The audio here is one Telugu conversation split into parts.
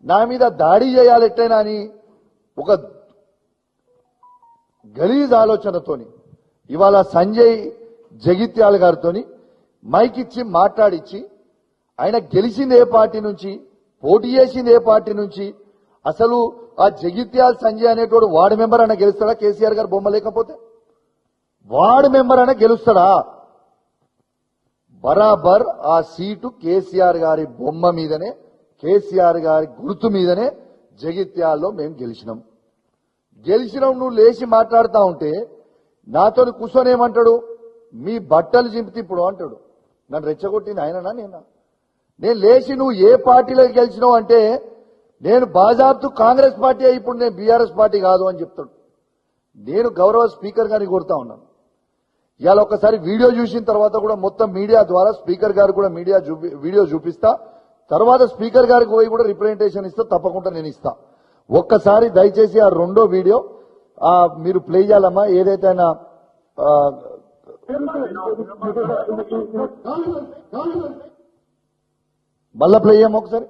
నా మీద దాడి చేయాలి ఎట్లయినా అని ఒక గలీజ్ ఆలోచనతోని ఇవాళ సంజయ్ జగిత్యాల గారితోని మైక్ ఇచ్చి మాట్లాడిచ్చి ఆయన గెలిచింది ఏ పార్టీ నుంచి, పోటీ చేసింది ఏ పార్టీ నుంచి, అసలు ఆ జగిత్యాల సంజయ్ అనేటోడు వార్డు మెంబర్ అయినా గెలుస్తాడా? కేసీఆర్ గారు బొమ్మ లేకపోతే వార్డు మెంబర్ అయినా గెలుస్తాడా? బరాబర్ ఆ సీటు కేసీఆర్ గారి బొమ్మ మీదనే, కేసీఆర్ గారి గుర్తు మీదనే జగిత్యాల్లో మేము గెలిచినాం. నువ్వు లేచి మాట్లాడుతా ఉంటే నాతో కూర్చొని ఏమంటాడు, మీ బట్టలు చింపితే ఇప్పుడు అంటాడు. నన్ను రెచ్చగొట్టింది ఆయననా నేనా? నేను లేచి నువ్వు ఏ పార్టీలోకి గెలిచినావు అంటే నేను బాజాబ్తు కాంగ్రెస్ పార్టీ ఇప్పుడు నేను బీఆర్ఎస్ పార్టీ కాదు అని చెప్తాడు. నేను గౌరవ స్పీకర్ గారిని కోరుతా ఉన్నాను, ఇవాళ ఒకసారి వీడియో చూసిన తర్వాత కూడా మొత్తం మీడియా ద్వారా స్పీకర్ గారు కూడా వీడియో చూపిస్తా, తర్వాత స్పీకర్ గారికి పోయి కూడా రిప్రజెంటేషన్ ఇస్తా, తప్పకుండా నేను ఇస్తా. ఒక్కసారి దయచేసి ఆ రెండో వీడియో మీరు ప్లే చేయాలమ్మా. ఏదైతే ఆయన మళ్ళా ప్లే చేయమ్మా ఒకసారి.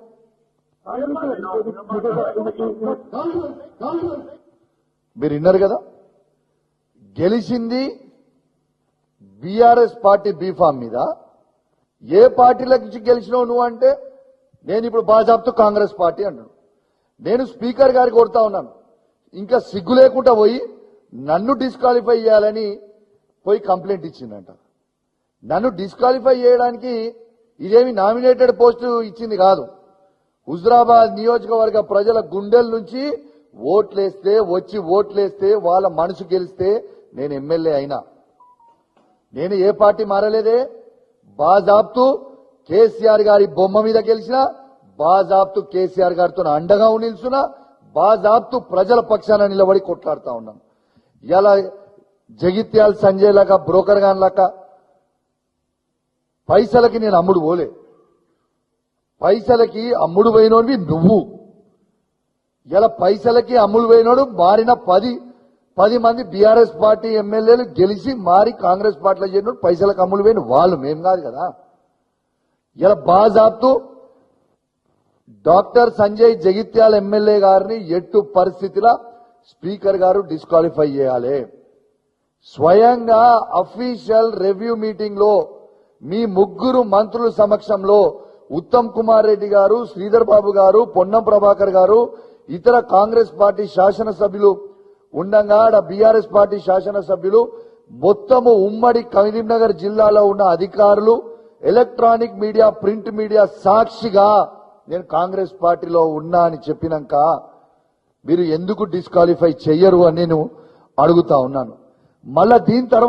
మీరు విన్నారు కదా, గెలిచింది బీఆర్ఎస్ పార్టీ బీఫామ్ మీద. ఏ పార్టీలకు గెలిచినావు నువ్వు అంటే నేను ఇప్పుడు బాజాబ్తు కాంగ్రెస్ పార్టీ అంటాను. నేను స్పీకర్ గారికి కోరుతా ఉన్నాను, ఇంకా సిగ్గు లేకుండా పోయి నన్ను డిస్క్వాలిఫై చేయాలని పోయి కంప్లైంట్ ఇచ్చిందంట. నన్ను డిస్క్వాలిఫై చేయడానికి ఇదేమి నామినేటెడ్ పోస్టు ఇచ్చింది కాదు. హుజురాబాద్ నియోజకవర్గ ప్రజల గుండెల నుంచి ఓట్లేస్తే వాళ్ళ మనసు గెలిస్తే నేను ఎమ్మెల్యే అయినా. నేను ఏ పార్టీ మారలేదే, బాజాబ్తు కేసీఆర్ గారి బొమ్మ మీద గెలిచిన, బాజాబ్తు కేసీఆర్ గారితో అండగా నిల్చున్నా, బాజాబ్తు ప్రజల పక్షాన నిలబడి కొట్లాడుతా ఉన్నాను. ఇలా జగిత్యాల సంజయ్ లాగా బ్రోకర్ గాన్ లాగా పైసలకి నేను అమ్ముడు పోలే. పైసలకి అమ్ముడు పోయినోడివి నువ్వు. ఇలా పైసలకి అమ్ముడు పోయినోడు మారిన 10 మంది బీఆర్ఎస్ పార్టీ ఎమ్మెల్యేలు గెలిచి మారి కాంగ్రెస్ పార్టీలో చేరినోడు పైసలకు అమ్ముడు పోయిన వాళ్ళు, మేం కాదు కదా. ఇలా బాజాబ్తు డాక్టర్ సంజయ్ జగిత్యాల ఎమ్మెల్యే గారిని ఎట్టు పరిస్థితిలో స్పీకర్ గారు డిస్క్వాలిఫై చేయాలి. స్వయంగా అఫీషియల్ రివ్యూ మీటింగ్ లో మీ ముగ్గురు మంత్రుల సమక్షంలో ఉత్తమ్ కుమార్ రెడ్డి గారు, శ్రీధర్ బాబు గారు, పొన్నం ప్రభాకర్ గారు, ఇతర కాంగ్రెస్ పార్టీ శాసనసభ్యులు ఉండగా బీఆర్ఎస్ పార్టీ శాసనసభ్యులు మొత్తము ఉమ్మడి కరీంనగర్ జిల్లాలో ఉన్న అధికారులు, ఎలక్ట్రానిక్ మీడియా, ప్రింట్ మీడియా సాక్షిగా నేను కాంగ్రెస్ పార్టీలో ఉన్నా అని చెప్పినాక మీరు ఎందుకు డిస్క్వాలిఫై చెయ్యరు అని నేను అడుగుతా ఉన్నాను. మళ్ళా దీని తర్వాత